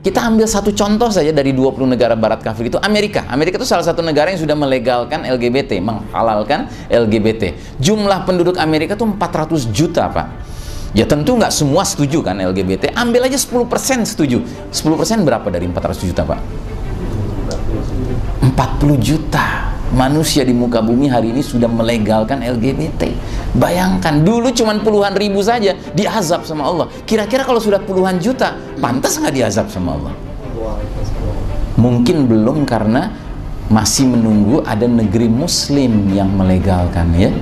Kita ambil satu contoh saja dari 20 negara barat kafir itu Amerika. Amerika itu salah satu negara yang sudah melegalkan LGBT, menghalalkan LGBT. Jumlah penduduk Amerika itu 400 juta, Pak. Ya tentu nggak semua setuju kan LGBT. Ambil aja 10% setuju. 10% berapa dari 400 juta, Pak? 40 juta manusia di muka bumi hari ini sudah melegalkan LGBT. Bayangkan, dulu cuma puluhan ribu saja diazab sama Allah. Kira-kira kalau sudah puluhan juta, pantas nggak diazab sama Allah? Mungkin belum, karena masih menunggu ada negeri muslim yang melegalkan, ya.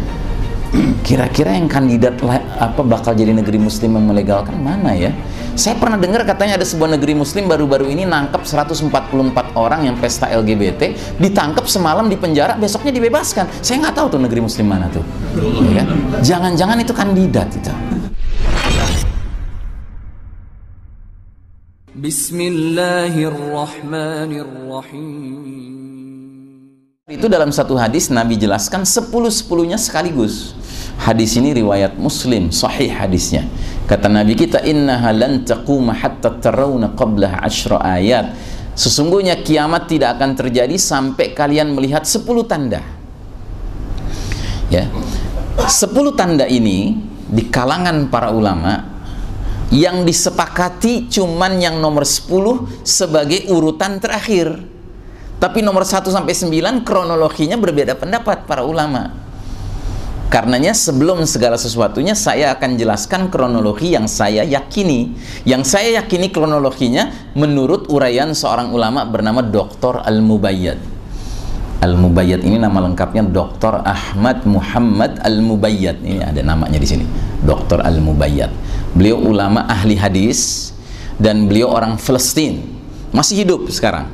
Kira-kira yang kandidat bakal jadi negeri muslim yang melegalkan mana, ya? Saya pernah dengar katanya ada sebuah negeri muslim baru-baru ini nangkep 144 orang yang pesta LGBT, ditangkap semalam di penjara, besoknya dibebaskan. Saya nggak tahu tuh negeri muslim mana tuh. Ya kan? Jangan-jangan itu kandidat itu. Bismillahirrahmanirrahim. Itu dalam satu hadis Nabi jelaskan 10-10-nya sekaligus. Hadis ini riwayat Muslim, sahih hadisnya. Kata Nabi kita, innaha lan taquma hatta tarawna qabla 10 ayat. Sesungguhnya kiamat tidak akan terjadi sampai kalian melihat 10 tanda. Ya. 10 tanda ini di kalangan para ulama yang disepakati cuman yang nomor 10 sebagai urutan terakhir. Tapi nomor 1 sampai 9 kronologinya berbeda pendapat para ulama. Karenanya sebelum segala sesuatunya saya akan jelaskan kronologi yang saya yakini. Yang saya yakini kronologinya menurut uraian seorang ulama bernama Dr. Al-Mubayyad. Al-Mubayyad ini nama lengkapnya Dr. Ahmad Muhammad Al-Mubayyad. Ini ada namanya di sini, Dr. Al-Mubayyad. Beliau ulama ahli hadis dan beliau orang Palestina. Masih hidup sekarang.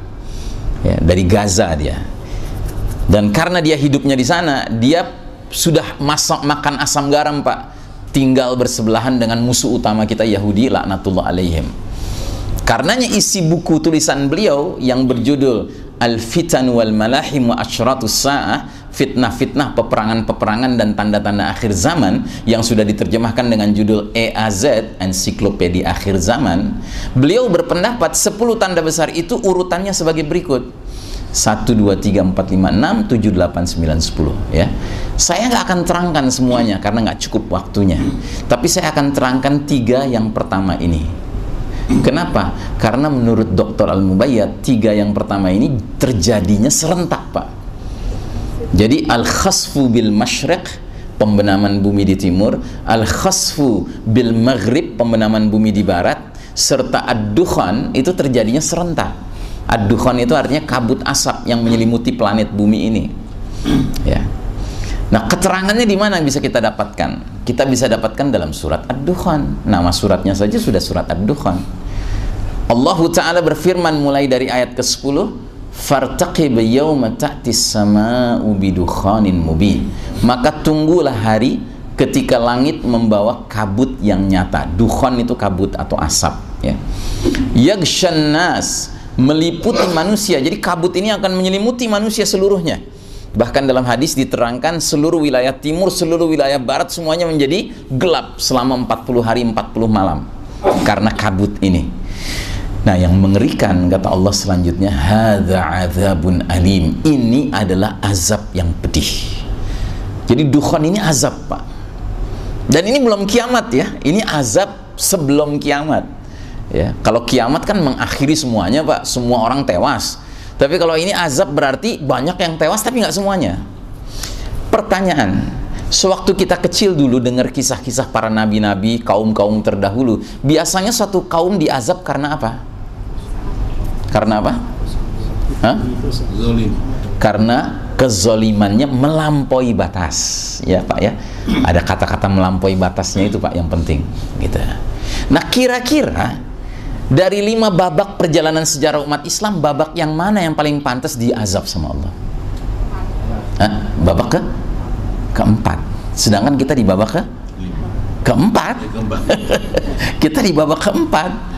Ya, dari Gaza dia. Dan karena dia hidupnya di sana, dia sudah makan asam garam, Pak. Tinggal bersebelahan dengan musuh utama kita Yahudi laknatullah alaihim. Karenanya isi buku tulisan beliau yang berjudul Al-Fitan wal Malahim wa Asyratus Sa'ah, fitnah-fitnah, peperangan-peperangan dan tanda-tanda akhir zaman, yang sudah diterjemahkan dengan judul EAZ, Ensiklopedia Akhir Zaman. Beliau berpendapat 10 tanda besar itu urutannya sebagai berikut: 1, 2, 3, 4, 5, 6, 7, 8, 9, 10, ya. Saya nggak akan terangkan semuanya karena nggak cukup waktunya. Tapi saya akan terangkan 3 yang pertama ini. Kenapa? Karena menurut Dr. Al-Mubayyad, 3 yang pertama ini terjadinya serentak, Pak. Jadi al-khasfu bil masyriq, pembenaman bumi di timur, al-khasfu bil maghrib, pembenaman bumi di barat, serta ad-dukhan itu terjadinya serentak. Ad-dukhan itu artinya kabut asap yang menyelimuti planet bumi ini. Ya. Nah, keterangannya di mana bisa kita dapatkan? Kita bisa dapatkan dalam surat Ad-Dukhan. Nama suratnya saja sudah surat Ad-Dukhan. Allah Ta'ala berfirman mulai dari ayat ke-10, "Fartaqib yawma ta'tis sama'u bidukhanin mubin." Maka tunggulah hari ketika langit membawa kabut yang nyata. Dukhan itu kabut atau asap, ya. Yaghshan nas, meliputi manusia. Jadi kabut ini akan menyelimuti manusia seluruhnya. Bahkan dalam hadis diterangkan seluruh wilayah timur, seluruh wilayah barat semuanya menjadi gelap selama 40 hari 40 malam karena kabut ini. Nah, yang mengerikan kata Allah selanjutnya, hadza adzabun alim. Ini adalah azab yang pedih. Jadi dukhan ini azab, Pak. Dan ini belum kiamat, ya. Ini azab sebelum kiamat. Ya, kalau kiamat kan mengakhiri semuanya, Pak, semua orang tewas. Tapi kalau ini azab berarti banyak yang tewas tapi nggak semuanya. Pertanyaan, sewaktu kita kecil dulu dengar kisah-kisah para nabi-nabi, kaum-kaum terdahulu, biasanya satu kaum diazab karena apa? Karena apa? Hah? Karena kezolimannya melampaui batas, ya Pak, ya. Ada kata-kata melampaui batasnya itu, Pak, yang penting, gitu. Nah, kira-kira dari 5 babak perjalanan sejarah umat Islam, babak yang mana yang paling pantas diazab sama Allah? Hah? Babak keempat. Sedangkan kita di babak keempat. Kita di babak keempat.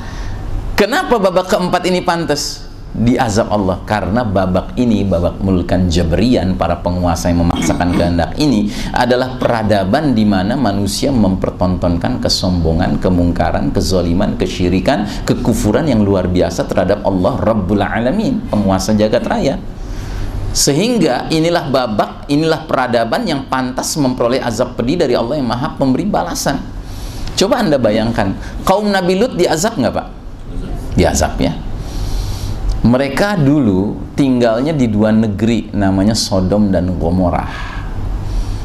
Kenapa babak keempat ini pantas? diazab Allah. Karena babak ini, babak mulkan jabrian, para penguasa yang memaksakan kehendak ini adalah peradaban di mana manusia mempertontonkan kesombongan, kemungkaran, kezaliman, kesyirikan, kekufuran yang luar biasa terhadap Allah Rabbul Alamin, penguasa jagat raya. Sehingga inilah babak, inilah peradaban yang pantas memperoleh azab pedih dari Allah yang Maha Pemberi balasan. Coba Anda bayangkan, kaum Nabi Lut diazab nggak Pak? Diazab ya. Mereka dulu tinggalnya di dua negeri namanya Sodom dan Gomorrah.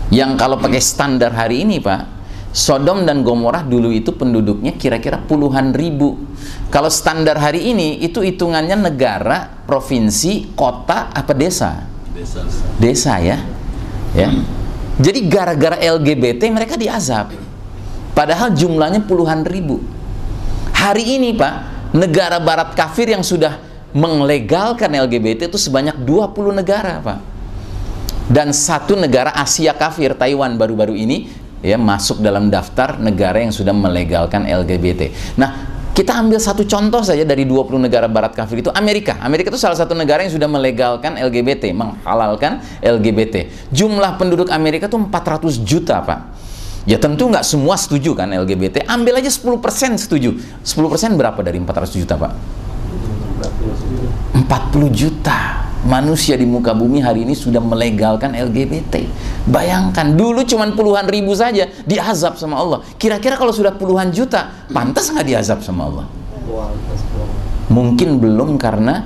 Yang kalau pakai standar hari ini Pak, Sodom dan Gomorrah dulu itu penduduknya kira-kira puluhan ribu. Kalau standar hari ini itu hitungannya negara, provinsi, kota, apa desa? Desa ya. Jadi gara-gara LGBT mereka diazab. Padahal jumlahnya puluhan ribu. Hari ini Pak, negara barat kafir yang sudah melegalkan LGBT itu sebanyak 20 negara Pak. Dan satu negara Asia kafir, Taiwan, baru-baru ini ya masuk dalam daftar negara yang sudah melegalkan LGBT. Nah, kita ambil satu contoh saja dari 20 negara barat kafir itu, Amerika. Amerika itu salah satu negara yang sudah melegalkan LGBT, menghalalkan LGBT. Jumlah penduduk Amerika itu 400 juta Pak. Ya tentu nggak semua setuju kan LGBT. Ambil aja 10% setuju. 10% berapa dari 400 juta Pak? 40 juta manusia di muka bumi hari ini sudah melegalkan LGBT. Bayangkan, dulu cuma puluhan ribu saja diazab sama Allah. Kira-kira kalau sudah puluhan juta, pantas nggak diazab sama Allah? Mungkin belum, karena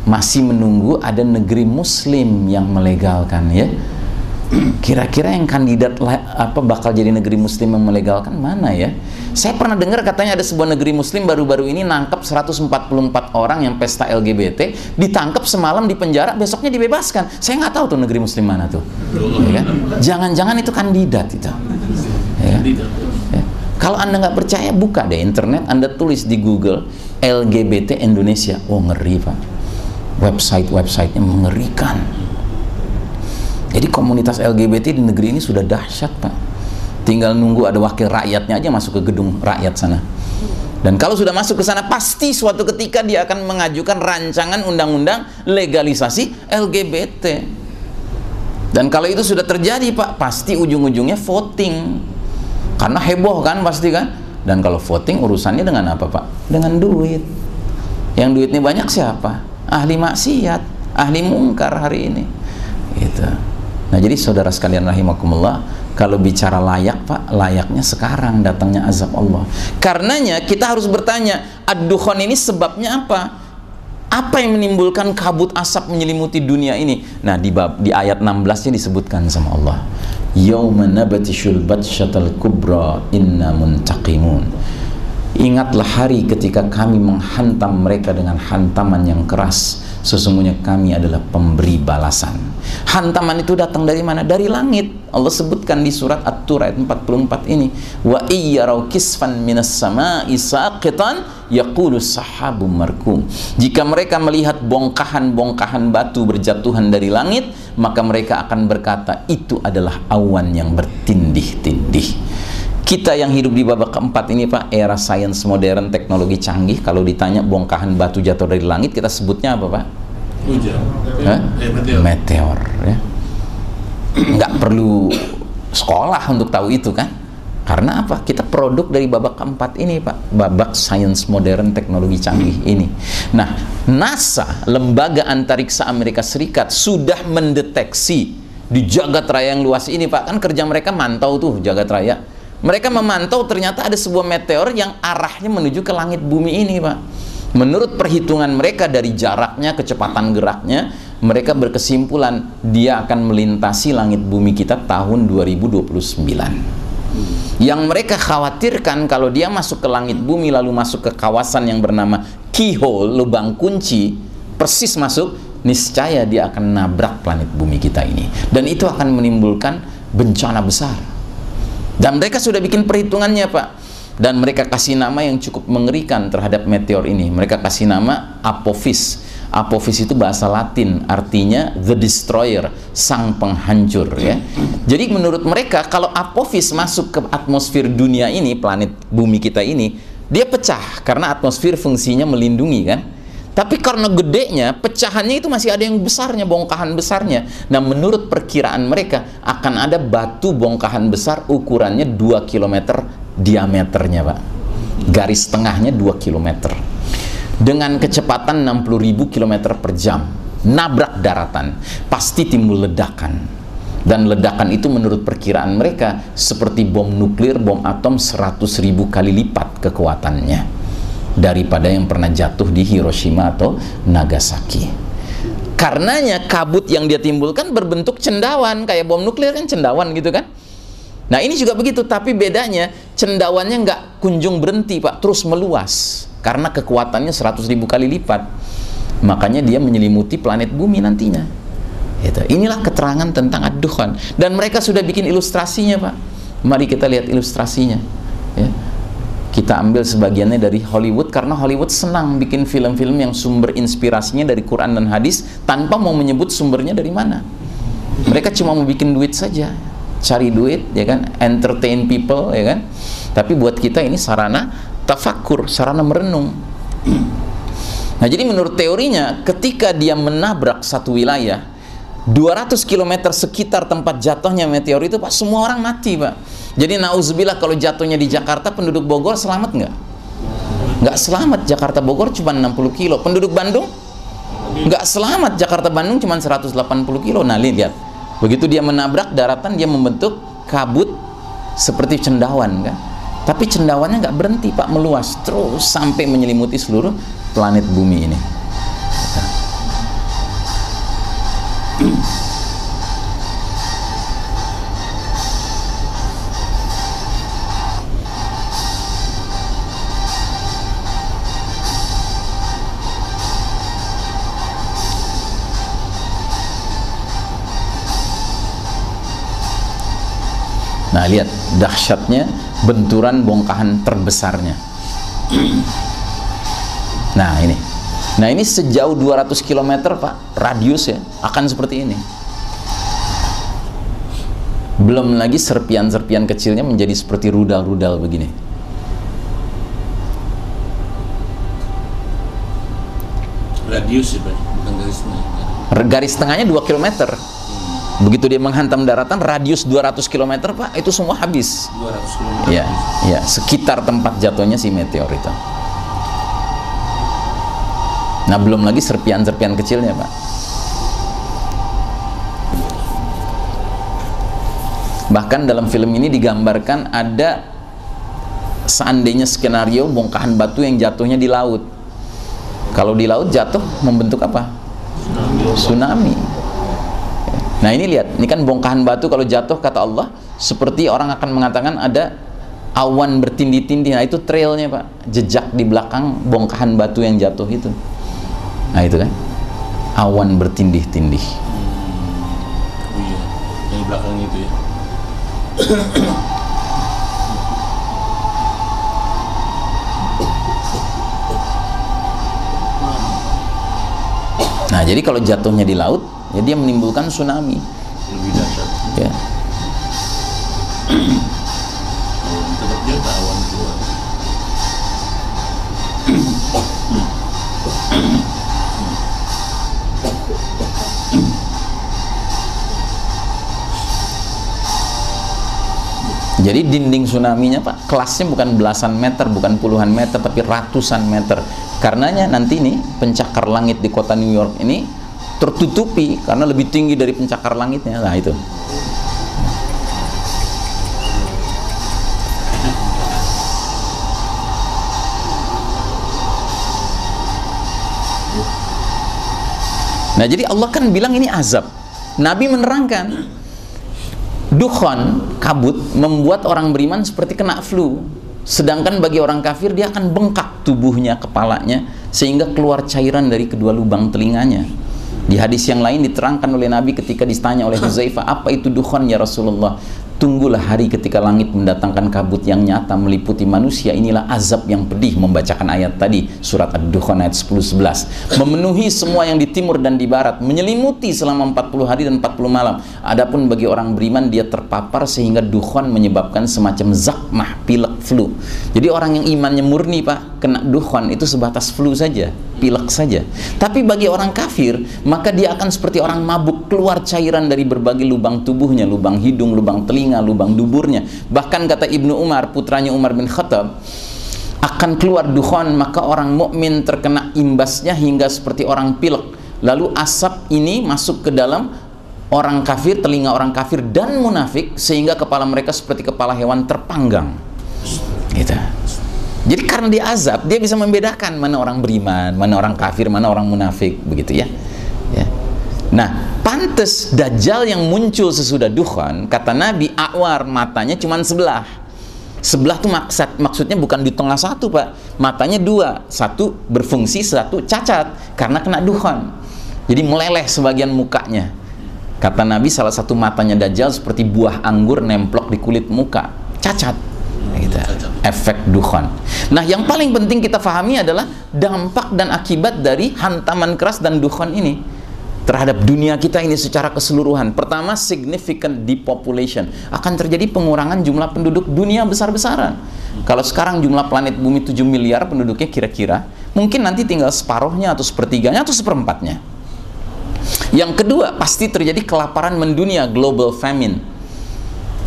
masih menunggu ada negeri muslim yang melegalkan ya. Kira-kira yang kandidat bakal jadi negeri muslim yang melegalkan mana ya? Saya pernah dengar katanya ada sebuah negeri muslim baru-baru ini nangkep 144 orang yang pesta LGBT, ditangkap semalam di penjara, besoknya dibebaskan. Saya nggak tahu tuh negeri muslim mana tuh. Ya kan? Jangan-jangan itu kandidat itu. Ya. Ya. Kalau Anda nggak percaya, buka deh internet, Anda tulis di Google LGBT Indonesia. Oh ngeri Pak. Website-websitenya mengerikan. Jadi komunitas LGBT di negeri ini sudah dahsyat Pak. Tinggal nunggu ada wakil rakyatnya aja masuk ke gedung rakyat sana. Dan kalau sudah masuk ke sana, pasti suatu ketika dia akan mengajukan rancangan undang-undang legalisasi LGBT. Dan kalau itu sudah terjadi Pak, pasti ujung-ujungnya voting. Karena heboh kan pasti kan. Dan kalau voting urusannya dengan apa Pak? Dengan duit. Yang duitnya banyak siapa? Ahli maksiat, ahli mungkar hari ini. Gitu. Nah jadi saudara sekalian rahimakumullah, kalau bicara layak Pak, layaknya sekarang datangnya azab Allah. Karenanya kita harus bertanya, ad-dukhan ini sebabnya apa? Apa yang menimbulkan kabut asap menyelimuti dunia ini? Nah di ayat 16-nya disebutkan sama Allah, yauma nabatishul batsyatal kubra inna muntaqimun. Ingatlah hari ketika kami menghantam mereka dengan hantaman yang keras. Sesungguhnya kami adalah pemberi balasan. Hantaman itu datang dari mana? Dari langit. Allah sebutkan di surat At-Tur ayat 44 ini. Wa iyyaraw kisfan minas sama'i saqitan yaqulu sahabum markum. Jika mereka melihat bongkahan-bongkahan batu berjatuhan dari langit, maka mereka akan berkata, itu adalah awan yang bertindih-tindih. Kita yang hidup di babak keempat ini Pak, era sains modern, teknologi canggih, kalau ditanya bongkahan batu jatuh dari langit, kita sebutnya apa Pak? Hujan. Meteor ya. Nggak perlu sekolah untuk tahu itu kan? Karena apa? Kita produk dari babak keempat ini Pak, babak sains modern, teknologi canggih ini. Nah, NASA, lembaga antariksa Amerika Serikat, sudah mendeteksi di jagat raya yang luas ini Pak, kan kerja mereka mantau tuh jagat raya. Mereka memantau, ternyata ada sebuah meteor yang arahnya menuju ke langit bumi ini Pak. Menurut perhitungan mereka dari jaraknya, kecepatan geraknya, mereka berkesimpulan dia akan melintasi langit bumi kita tahun 2029. Yang mereka khawatirkan kalau dia masuk ke langit bumi lalu masuk ke kawasan yang bernama keyhole, lubang kunci, persis masuk, niscaya dia akan nabrak planet bumi kita ini. Dan itu akan menimbulkan bencana besar. Dan mereka sudah bikin perhitungannya Pak. Dan mereka kasih nama yang cukup mengerikan terhadap meteor ini. Mereka kasih nama Apophis. Apophis itu bahasa Latin, artinya the destroyer, sang penghancur ya. Jadi menurut mereka kalau Apophis masuk ke atmosfer dunia ini, planet bumi kita ini, dia pecah karena atmosfer fungsinya melindungi kan. Tapi karena gedenya, pecahannya itu masih ada yang besarnya, bongkahan besarnya. Nah, menurut perkiraan mereka akan ada batu bongkahan besar ukurannya 2 km diameternya, Pak. Garis tengahnya 2 km. Dengan kecepatan 60.000 km per jam. Nabrak daratan. Pasti timbul ledakan. Dan ledakan itu menurut perkiraan mereka seperti bom nuklir, bom atom 100.000 kali lipat kekuatannya daripada yang pernah jatuh di Hiroshima atau Nagasaki. Karenanya kabut yang dia timbulkan berbentuk cendawan, kayak bom nuklir kan cendawan gitu kan. Nah ini juga begitu, tapi bedanya cendawannya nggak kunjung berhenti, Pak, terus meluas karena kekuatannya 100.000 kali lipat. Makanya dia menyelimuti planet bumi nantinya. Inilah keterangan tentang ad-dukhan, dan mereka sudah bikin ilustrasinya, Pak. Mari kita lihat ilustrasinya, ya. Kita ambil sebagiannya dari Hollywood, karena Hollywood senang bikin film-film yang sumber inspirasinya dari Quran dan hadis tanpa mau menyebut sumbernya dari mana. Mereka cuma mau bikin duit saja, cari duit, ya kan, entertain people, ya kan. Tapi buat kita ini sarana tafakkur, sarana merenung. Nah, jadi menurut teorinya, ketika dia menabrak satu wilayah 200 km sekitar tempat jatuhnya meteor itu, Pak, semua orang mati, Pak. Jadi nauzubillah kalau jatuhnya di Jakarta, penduduk Bogor selamat nggak? Nggak selamat. Jakarta Bogor cuma 60 kilo. Penduduk Bandung nggak selamat. Jakarta Bandung cuma 180 kilo. Nah, lihat. Begitu dia menabrak daratan, dia membentuk kabut seperti cendawan, kan? Tapi cendawannya nggak berhenti, Pak, meluas terus sampai menyelimuti seluruh planet bumi ini. Nah, lihat dahsyatnya benturan bongkahan terbesarnya. Nah, ini. Nah, ini sejauh 200 km, Pak, radius ya, akan seperti ini. Belum lagi serpian-serpian kecilnya menjadi seperti rudal-rudal begini. Radius ya, Pak, bukan garis tengah. Garis tengahnya 2 km. Begitu dia menghantam daratan, radius 200 km, Pak, itu semua habis. 200 km. Ya, ya, sekitar tempat jatuhnya si meteor itu. Nah, belum lagi serpian-serpian kecilnya, Pak. Bahkan dalam film ini digambarkan ada seandainya skenario bongkahan batu yang jatuhnya di laut. Kalau di laut jatuh membentuk apa? Tsunami. Nah, ini lihat, ini kan bongkahan batu kalau jatuh, kata Allah, seperti orang akan mengatakan ada awan bertindih-tindih. Nah, itu trailnya, Pak, jejak di belakang bongkahan batu yang jatuh itu. Nah, itu kan awan bertindih-tindih. Oh iya, yang di belakang itu ya. Nah, jadi kalau jatuhnya di laut, ya dia menimbulkan tsunami. Lebih dahsyat. Ya. Tetap dia tak awan keluar. Jadi dinding tsunami-nya, Pak, kelasnya bukan belasan meter, bukan puluhan meter, tapi ratusan meter. Karenanya nanti nih pencakar langit di kota New York ini tertutupi karena lebih tinggi dari pencakar langitnya. Nah, itu. Nah, jadi Allah kan bilang ini azab. Nabi menerangkan dukhan, kabut, membuat orang beriman seperti kena flu. Sedangkan bagi orang kafir, dia akan bengkak tubuhnya, kepalanya, sehingga keluar cairan dari kedua lubang telinganya. Di hadis yang lain diterangkan oleh Nabi ketika ditanya oleh Huzaifah, apa itu dukhan ya Rasulullah? Tunggulah hari ketika langit mendatangkan kabut yang nyata meliputi manusia. Inilah azab yang pedih. Membacakan ayat tadi, surat Ad-Dukhan ayat 10-11. Memenuhi semua yang di timur dan di barat, menyelimuti selama 40 hari dan 40 malam. Adapun bagi orang beriman, dia terpapar sehingga dukhan menyebabkan semacam zakmah, pilek, flu. Jadi orang yang imannya murni, Pak, kena dukhon itu sebatas flu saja, pilek saja. Tapi bagi orang kafir, maka dia akan seperti orang mabuk, keluar cairan dari berbagai lubang tubuhnya, lubang hidung, lubang telinga, lubang duburnya. Bahkan kata Ibnu Umar, putranya Umar bin Khattab, akan keluar dukhon, maka orang mukmin terkena imbasnya hingga seperti orang pilek. Lalu asap ini masuk ke dalam orang kafir, telinga orang kafir dan munafik, sehingga kepala mereka seperti kepala hewan terpanggang. Gitu. Jadi karena dia azab, dia bisa membedakan mana orang beriman, mana orang kafir, mana orang munafik, begitu ya. Ya. Nah, pantes Dajjal yang muncul sesudah dukhon, kata Nabi, awar, matanya cuma sebelah. Sebelah tuh maksudnya bukan di tengah satu, Pak. Matanya dua, satu berfungsi, satu cacat karena kena dukhon. Jadi meleleh sebagian mukanya. Kata Nabi, salah satu matanya Dajjal seperti buah anggur nemplok di kulit muka, cacat. Gitu. Efek dukhon. Nah, yang paling penting kita fahami adalah dampak dan akibat dari hantaman keras dan dukhon ini terhadap dunia kita ini secara keseluruhan. Pertama, significant depopulation. Akan terjadi pengurangan jumlah penduduk dunia besar-besaran. Kalau sekarang jumlah planet bumi 7 miliar penduduknya kira-kira, mungkin nanti tinggal separuhnya atau sepertiganya atau seperempatnya. Yang kedua, pasti terjadi kelaparan mendunia, global famine.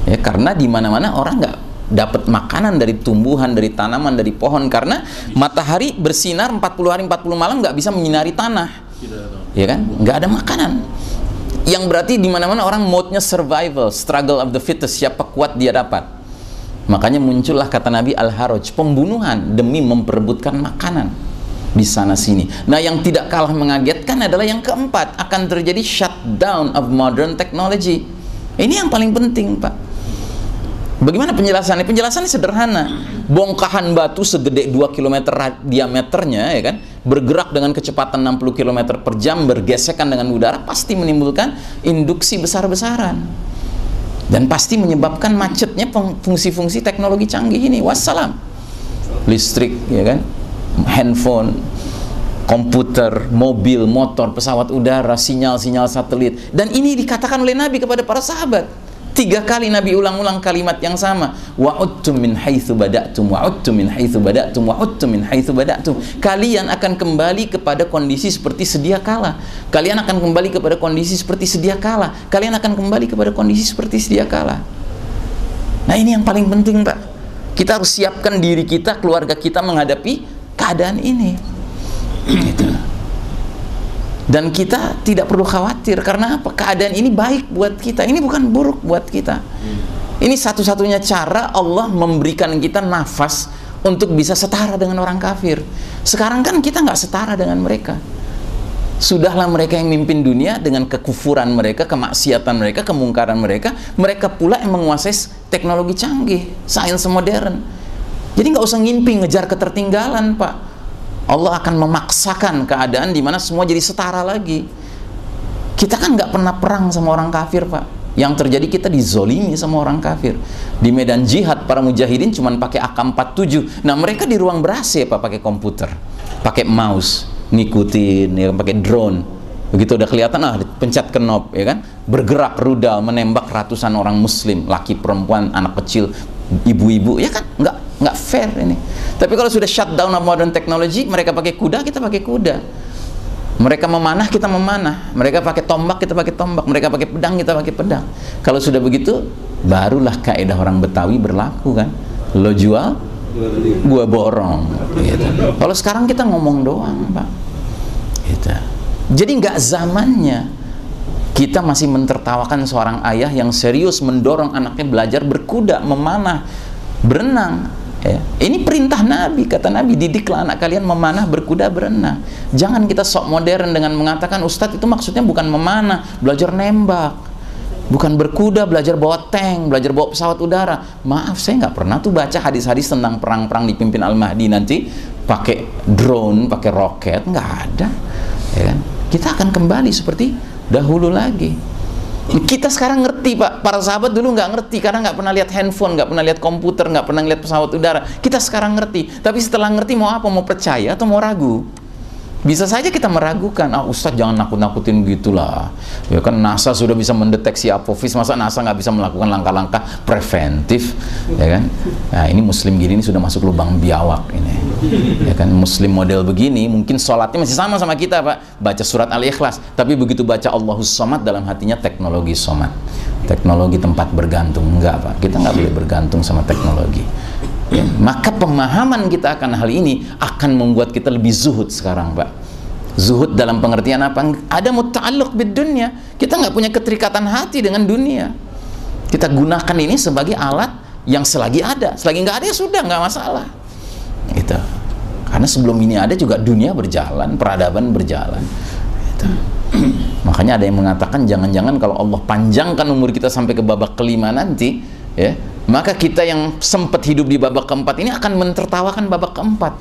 Ya, karena di mana-mana orang nggak dapat makanan dari tumbuhan, dari tanaman, dari pohon, karena matahari bersinar 40 hari 40 malam nggak bisa menyinari tanah, ya kan? Nggak ada makanan. Yang berarti di mana-mana orang mode-nya survival, struggle of the fittest, siapa kuat dia dapat. Makanya muncullah kata Nabi al-haraj, pembunuhan demi memperebutkan makanan di sana sini. Nah, yang tidak kalah mengagetkan adalah yang keempat, akan terjadi shutdown of modern technology. Ini yang paling penting, Pak. Bagaimana penjelasannya? Penjelasannya sederhana. Bongkahan batu segede 2 km diameternya, ya kan, bergerak dengan kecepatan 60 km per jam, bergesekan dengan udara, pasti menimbulkan induksi besar-besaran. Dan pasti menyebabkan macetnya fungsi-fungsi teknologi canggih ini. Wassalam. Listrik, ya kan, handphone, komputer, mobil, motor, pesawat udara, sinyal-sinyal satelit. Dan ini dikatakan oleh Nabi kepada para sahabat. 3 kali Nabi ulang-ulang kalimat yang sama. Wa'udtum min haitsu bada'tum, wa'udtum min haitsu bada'tum, wa'udtum min haitsu bada'tum. Kalian akan kembali kepada kondisi seperti sedia kala. Kalian akan kembali kepada kondisi seperti sedia kala. Kalian akan kembali kepada kondisi seperti sedia kala. Nah, ini yang paling penting, Pak. Kita harus siapkan diri kita, keluarga kita menghadapi keadaan ini. Gitu. Dan kita tidak perlu khawatir, karena apa? Keadaan ini baik buat kita, ini bukan buruk buat kita. Ini satu-satunya cara Allah memberikan kita nafas untuk bisa setara dengan orang kafir. Sekarang kan kita nggak setara dengan mereka. Sudahlah mereka yang mimpin dunia dengan kekufuran mereka, kemaksiatan mereka, kemungkaran mereka. Mereka pula yang menguasai teknologi canggih, sains modern. Jadi nggak usah ngimpi ngejar ketertinggalan, Pak. Allah akan memaksakan keadaan di mana semua jadi setara lagi. Kita kan nggak pernah perang sama orang kafir, Pak. Yang terjadi kita dizolimi sama orang kafir. Di medan jihad para mujahidin cuma pakai AK-47. Nah, mereka di ruang ber-AC, Pak, pakai komputer, pakai mouse, ngikutin, ya, pakai drone. Begitu udah kelihatan, pencet knob, ya kan, bergerak rudal menembak ratusan orang muslim, laki, perempuan, anak kecil, ibu-ibu, ya kan, nggak fair ini. Tapi kalau sudah shutdown of modern technology, mereka pakai kuda, kita pakai kuda. Mereka memanah, kita memanah. Mereka pakai tombak, kita pakai tombak. Mereka pakai pedang, kita pakai pedang. Kalau sudah begitu, barulah kaidah orang Betawi berlaku, kan. Lo jual, gua borong, gitu. Kalau sekarang kita ngomong doang, Pak, gitu. Jadi nggak zamannya kita masih mentertawakan seorang ayah yang serius mendorong anaknya belajar berkuda, memanah, berenang. Ya. Ini perintah Nabi, kata Nabi, didiklah anak kalian memanah, berkuda, berenang. Jangan kita sok modern dengan mengatakan Ustadz itu maksudnya bukan memanah, belajar nembak, bukan berkuda, belajar bawa tank, belajar bawa pesawat udara. Maaf, saya nggak pernah tuh baca hadis-hadis tentang perang-perang dipimpin Al-Mahdi nanti pakai drone, pakai roket, nggak ada. Ya kan? Kita akan kembali seperti dahulu lagi. Kita sekarang ngerti, Pak. Para sahabat dulu nggak ngerti karena nggak pernah lihat handphone, nggak pernah lihat komputer, nggak pernah lihat pesawat udara. Kita sekarang ngerti. Tapi setelah ngerti mau apa? Mau percaya atau mau ragu? Bisa saja kita meragukan, Ustadz jangan nakut-nakutin gitulah. Ya kan NASA sudah bisa mendeteksi apophis, masa NASA nggak bisa melakukan langkah-langkah preventif, ya kan? Nah ini Muslim gini ini sudah masuk lubang biawak ini. Ya kan, Muslim model begini, mungkin sholatnya masih sama kita Pak, baca surat Al-Ikhlas, tapi begitu baca Allahus Somad dalam hatinya teknologi somad, teknologi tempat bergantung. Enggak Pak, kita nggak boleh bergantung sama teknologi. Ya, maka pemahaman kita akan hal ini akan membuat kita lebih zuhud sekarang Pak. Zuhud dalam pengertian apa? Ada muta'alluq bid dunya. Kita nggak punya keterikatan hati dengan dunia. Kita gunakan ini sebagai alat yang selagi ada. Selagi nggak ada ya sudah, nggak masalah. Gitu. Karena sebelum ini ada juga dunia berjalan, peradaban berjalan. Gitu. Makanya ada yang mengatakan jangan-jangan kalau Allah panjangkan umur kita sampai ke babak kelima nanti, ya, maka kita yang sempat hidup di babak keempat ini akan mentertawakan babak keempat.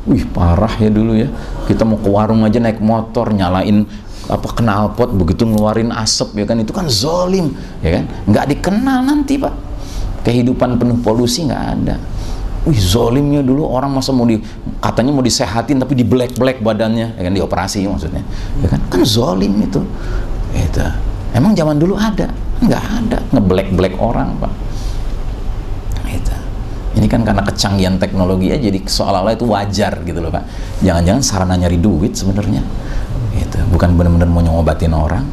Wih parah ya dulu ya, kita mau ke warung aja naik motor, nyalain knalpot, begitu ngeluarin asap, ya kan, itu kan zolim, ya kan, nggak dikenal nanti Pak. Kehidupan penuh polusi nggak ada. Wih zolimnya dulu, orang masa katanya mau disehatin tapi di black badannya, ya kan, dioperasi maksudnya, ya kan zolim itu. Emang zaman dulu ada? Nggak ada, ngeblack orang Pak. Ini kan karena kecanggihan teknologi ya, jadi seolah-olah itu wajar gitu loh Pak. Jangan-jangan sarana nyari duit sebenarnya, gitu. Bukan benar-benar mau ngobatin orang,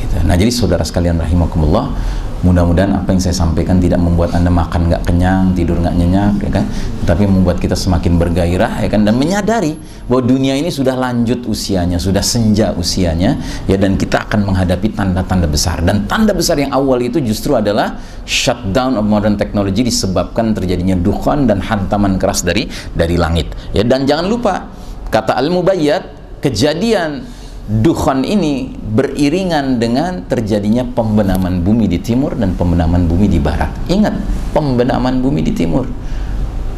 gitu. Nah jadi saudara sekalian rahimakumullah, mudah-mudahan apa yang saya sampaikan tidak membuat Anda makan nggak kenyang, tidur nggak nyenyak, ya kan, tapi membuat kita semakin bergairah, ya kan, dan menyadari bahwa dunia ini sudah lanjut usianya, sudah senja usianya, ya, dan kita akan menghadapi tanda-tanda besar. Dan tanda besar yang awal itu justru adalah shutdown of modern technology, disebabkan terjadinya dukhan dan hantaman keras dari langit, ya. Dan jangan lupa kata Al-Mubayyad, kejadian dukhan ini beriringan dengan terjadinya pembenaman bumi di timur dan pembenaman bumi di barat. Ingat, pembenaman bumi di timur.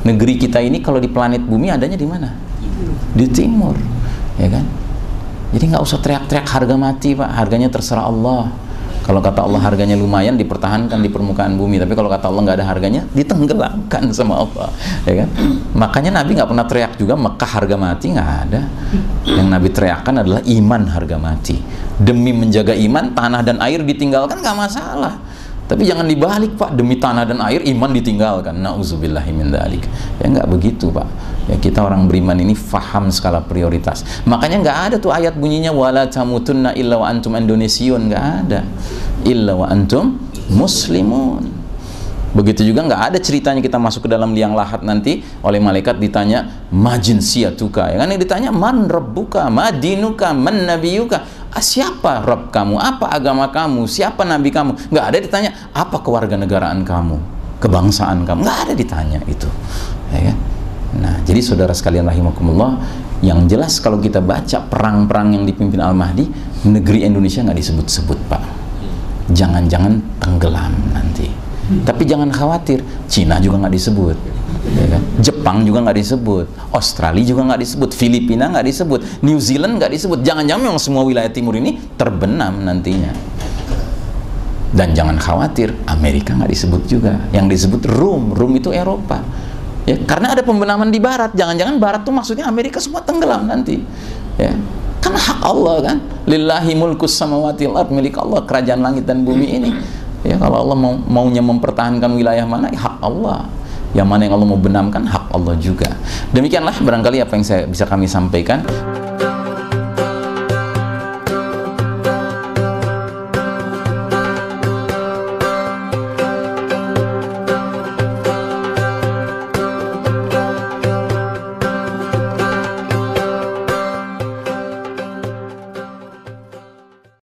Negeri kita ini kalau di planet bumi adanya di mana? Di timur, ya kan? Jadi nggak usah teriak-teriak harga mati Pak, harganya terserah Allah. Kalau kata Allah harganya lumayan, dipertahankan di permukaan bumi. Tapi kalau kata Allah nggak ada harganya, ditenggelamkan sama Allah, ya kan? Makanya Nabi nggak pernah teriak juga Mekah harga mati, nggak ada. Yang Nabi teriakkan adalah iman harga mati. Demi menjaga iman, tanah dan air ditinggalkan nggak masalah. Tapi jangan dibalik Pak, demi tanah dan air iman ditinggalkan. Nauzubillahi min dzalik. Ya nggak begitu Pak. Ya kita orang beriman ini faham skala prioritas. Makanya nggak ada tuh ayat bunyinya wala tamutunna illa wa antum indonesiun, nggak ada. Illa wa antum muslimun. Begitu juga nggak ada ceritanya kita masuk ke dalam liang lahat nanti oleh malaikat ditanya majinsiyatuka, ya kan, ditanya man rabbuka, madinuka, man nabiyuka. Siapa Rabb kamu, apa agama kamu, siapa nabi kamu. Nggak ada ditanya apa kewarganegaraan kamu, kebangsaan kamu, nggak ada ditanya itu, ya kan? Nah jadi saudara sekalian rahimakumullah, yang jelas kalau kita baca perang-perang yang dipimpin Al-Mahdi, negeri Indonesia nggak disebut-sebut Pak. Jangan-jangan tenggelam nanti. Tapi jangan khawatir, Cina juga nggak disebut, ya kan? Jepang juga nggak disebut, Australia juga nggak disebut, Filipina nggak disebut, New Zealand nggak disebut. Jangan-jangan memang semua wilayah timur ini terbenam nantinya. Dan jangan khawatir, Amerika nggak disebut juga. Yang disebut Rum itu Eropa, ya, karena ada pembenaman di barat. Jangan-jangan barat tuh maksudnya Amerika semua tenggelam nanti, ya. Karena hak Allah kan, lillahi mulkus samawati wal ard, milik Allah kerajaan langit dan bumi ini. Ya, kalau Allah maunya mempertahankan wilayah mana, ya hak Allah. Yang mana yang Allah mau benamkan, hak Allah juga. Demikianlah barangkali apa yang bisa kami sampaikan.